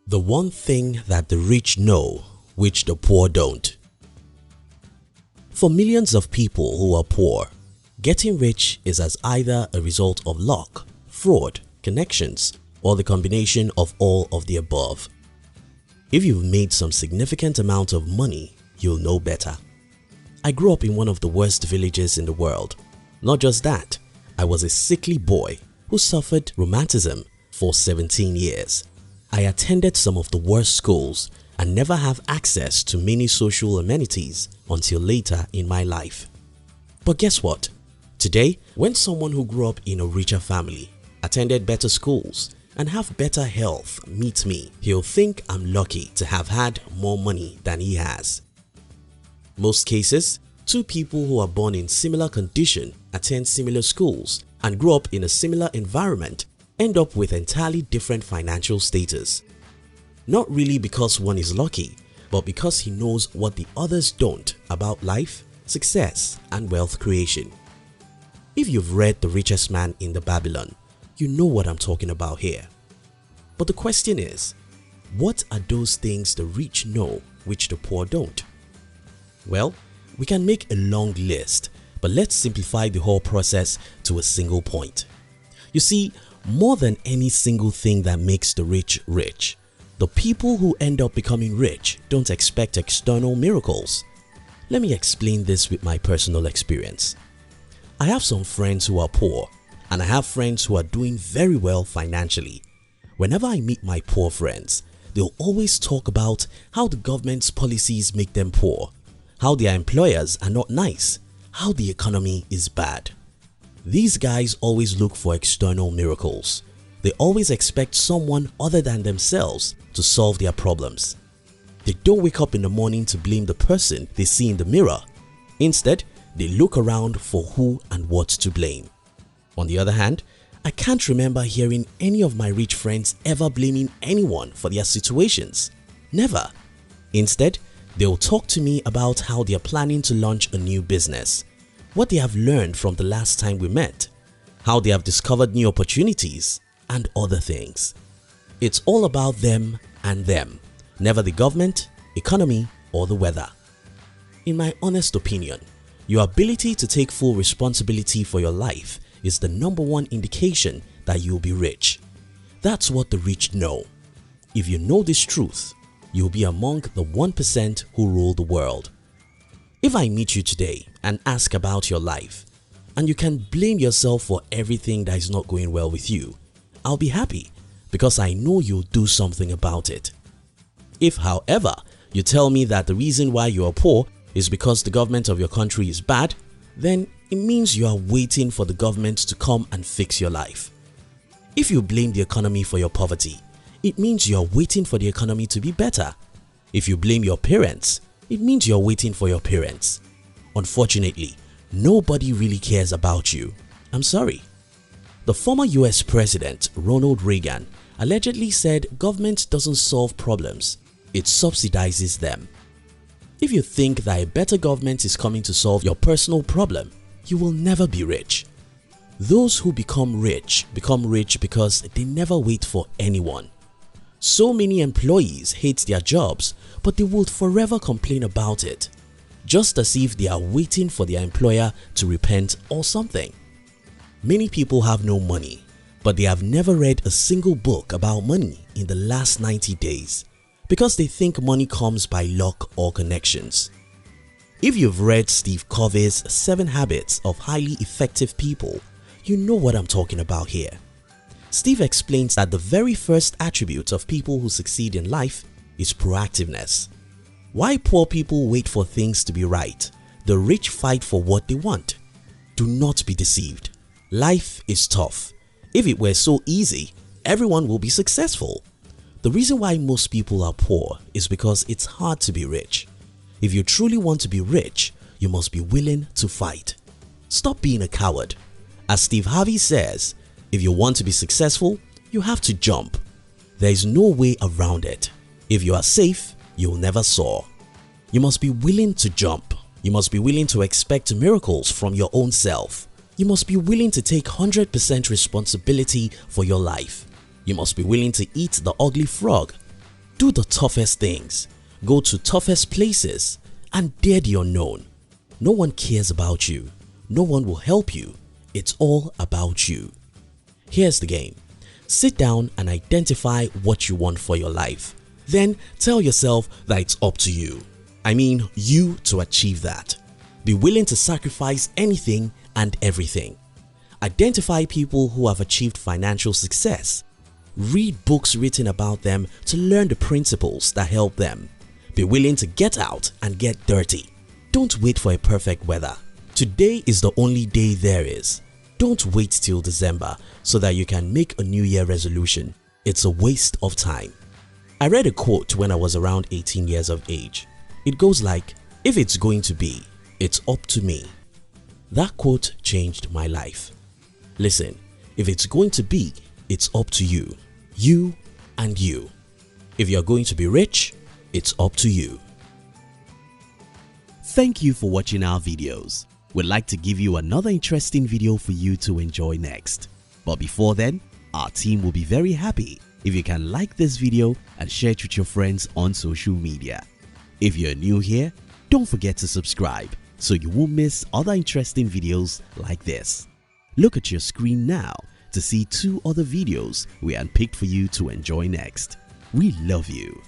The one thing that the rich know, which the poor don't. For millions of people who are poor, getting rich is as either a result of luck, fraud, connections, or the combination of all of the above. If you've made some significant amount of money, you'll know better. I grew up in one of the worst villages in the world. Not just that, I was a sickly boy who suffered rheumatism for 17 years. I attended some of the worst schools and never have access to many social amenities until later in my life. But guess what? Today, when someone who grew up in a richer family, attended better schools, and have better health meets me, he'll think I'm lucky to have had more money than he has. Most cases, two people who are born in similar condition, attend similar schools, and grow up in a similar environment end up with entirely different financial status. Not really because one is lucky, but because he knows what the others don't about life, success, and wealth creation. If you've read The Richest Man in the Babylon, you know what I'm talking about here. But the question is, what are those things the rich know which the poor don't? Well, we can make a long list, but let's simplify the whole process to a single point. You see, more than any single thing that makes the rich rich, the people who end up becoming rich don't expect external miracles. Let me explain this with my personal experience. I have some friends who are poor, and I have friends who are doing very well financially. Whenever I meet my poor friends, they'll always talk about how the government's policies make them poor, how their employers are not nice, how the economy is bad. These guys always look for external miracles. They always expect someone other than themselves to solve their problems. They don't wake up in the morning to blame the person they see in the mirror. Instead, they look around for who and what to blame. On the other hand, I can't remember hearing any of my rich friends ever blaming anyone for their situations. Never. Instead, they'll talk to me about how they are planning to launch a new business, what they have learned from the last time we met, how they have discovered new opportunities, and other things. It's all about them and them, never the government, economy, or the weather. In my honest opinion, your ability to take full responsibility for your life is the number one indication that you'll be rich. That's what the rich know. If you know this truth, you'll be among the 1% who rule the world. If I meet you today and ask about your life, and you can blame yourself for everything that is not going well with you, I'll be happy because I know you'll do something about it. If, however, you tell me that the reason why you are poor is because the government of your country is bad, then it means you are waiting for the government to come and fix your life. If you blame the economy for your poverty, it means you are waiting for the economy to be better. If you blame your parents, it means you are waiting for your parents. Unfortunately, nobody really cares about you. I'm sorry. The former US President Ronald Reagan allegedly said government doesn't solve problems, it subsidizes them. If you think that a better government is coming to solve your personal problem, you will never be rich. Those who become rich because they never wait for anyone. So many employees hate their jobs, but they will forever complain about it, just as if they are waiting for their employer to repent or something. Many people have no money, but they have never read a single book about money in the last 90 days because they think money comes by luck or connections. If you've read Steve Covey's 7 Habits of Highly Effective People, you know what I'm talking about here. Steve explains that the very first attribute of people who succeed in life is proactiveness. Why poor people wait for things to be right, the rich fight for what they want. Do not be deceived. Life is tough. If it were so easy, everyone will be successful. The reason why most people are poor is because it's hard to be rich. If you truly want to be rich, you must be willing to fight. Stop being a coward. As Steve Harvey says, if you want to be successful, you have to jump. There is no way around it. If you are safe, you'll never soar. You must be willing to jump. You must be willing to expect miracles from your own self. You must be willing to take 100% responsibility for your life. You must be willing to eat the ugly frog. Do the toughest things, go to toughest places, and dare the unknown. No one cares about you. No one will help you. It's all about you. Here's the game. Sit down and identify what you want for your life. Then tell yourself that it's up to you. I mean you to achieve that. Be willing to sacrifice anything and everything. Identify people who have achieved financial success. Read books written about them to learn the principles that help them. Be willing to get out and get dirty. Don't wait for a perfect weather. Today is the only day there is. Don't wait till December so that you can make a New Year resolution. It's a waste of time. I read a quote when I was around 18 years of age. It goes like, "If it's going to be, it's up to me." That quote changed my life. Listen, if it's going to be, it's up to you. You and you. If you're going to be rich, it's up to you. Thank you for watching our videos. We'd like to give you another interesting video for you to enjoy next. But before then, our team will be very happy if you can like this video and share it with your friends on social media. If you're new here, don't forget to subscribe so you won't miss other interesting videos like this. Look at your screen now to see 2 other videos we handpicked for you to enjoy next. We love you.